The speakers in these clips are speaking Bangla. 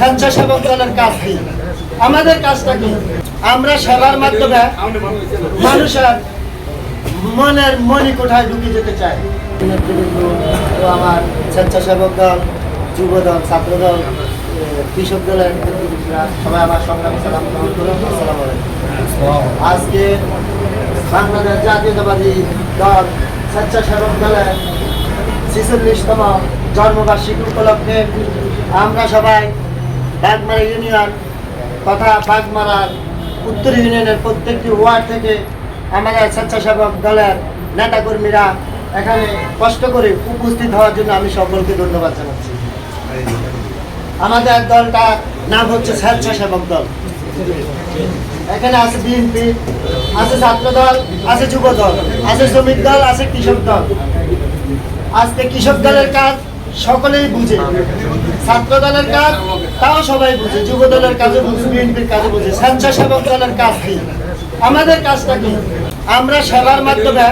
স্বেচ্ছাসেবক দলের কাজ কি? আমাদের কাজটা কি? আমরা সেবার মাধ্যমে মানুষের মনের মণিকোঠায় ঢুকে যেতে চাই। তো আমার স্বেচ্ছাসেবক দল, যুব দল, ছাত্র দল, কৃষক দলের নেতৃবৃন্দরা সবাই আমার সংগ্রামী সালাম গ্রহণ করুন। আসসালামু আলাইকুম। আজকে বাংলাদেশ জাতীয়তাবাদী দল স্বেচ্ছাসেবক দলের ৪৬তম জন্মবার্ষিকী উপলক্ষে আমরা সবাই বাগমারা ইউনিয়ন তথা বাগমারার উত্তর ইউনিয়নের প্রত্যেকটি ওয়ার্ড থেকে আমাদের স্বেচ্ছাসেবক দলের নেতাকর্মীরা এখানে কষ্ট করে উপস্থিত হওয়ার জন্য আমি সকলকে ধন্যবাদ জানাচ্ছি। আমাদের দলটার নাম হচ্ছে স্বেচ্ছাসেবক দল। এখানে আছে বিএনপি, আছে ছাত্র দল, আছে যুব দল, আছে শ্রমিক দল, আছে কৃষক দল। আজকে কৃষক দলের কাজ সকলেই বুঝে, ছাত্র দলের কাজ তাও সবাই বুঝে, যুব দলের কাজও বুঝে, বিএনপির কাজও বুঝে। স্বেচ্ছাসেবক দলের কাজ কি? আমাদের কাজটা কি? আমরা সেবার মাধ্যমে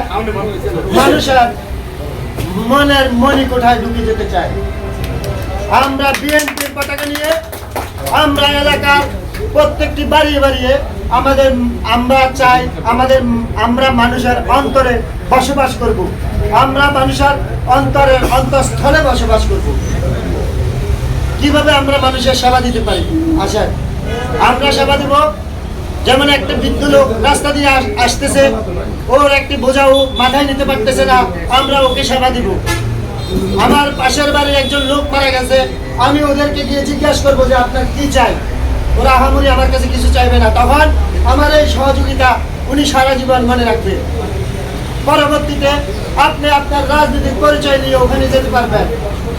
মানুষের মনের মণিকোঠায় ঢুকে যেতে চাই। আমরা বিএনপির পতাকা নিয়ে আমরা এলাকার প্রত্যেকটি বাড়িয়ে বাড়িয়ে আমরা চাই আমরা মানুষের অন্তরে বসবাস করব। আমরা মানুষের অন্তরের অন্তঃস্থলে বসবাস করব। কিভাবে আমরা মানুষের সেবা দিতে পারি? আসেন আমরা সেবা দিব। যেমন একটা বৃদ্ধ লোক রাস্তা দিয়ে আসতেছে, ওর একটি বোঝাও মাথায় নিতে পারতেছে না, আমরা ওকে সেবা দিব। আমার পাশের বাড়ির একজন লোক মারা গেছে, আমি ওদেরকে গিয়ে জিজ্ঞাসা করবো যে আপনার কি চাই। ওরা আহামরি আমার কাছে কিছু চাইবে না, তখন আমার এই সহযোগিতা উনি সারা জীবন মনে রাখবে। পরবর্তীতে আপনি আপনার রাজনৈতিক পরিচয় নিয়ে ওখানে যেতে পারবেন।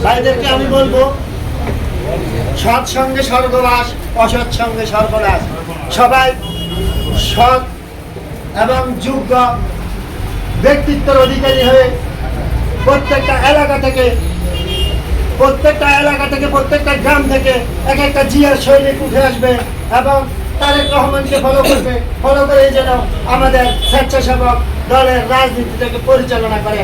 ভাইদেরকে আমি বলবো, সৎ সঙ্গে স্বর্গবাস, অসৎ সঙ্গে সর্বনাশ। সবাই সৎ এবং যোগ্য ব্যক্তিত্বের অধিকারী হয়ে প্রত্যেকটা এলাকা থেকে প্রত্যেকটা গ্রাম থেকে এক একটা জিয়ার সৈনিক উঠে আসবে এবং তারেক রহমানকে ফলো করে যেন আমাদের স্বেচ্ছাসেবক দলের রাজনীতিটাকে পরিচালনা করে।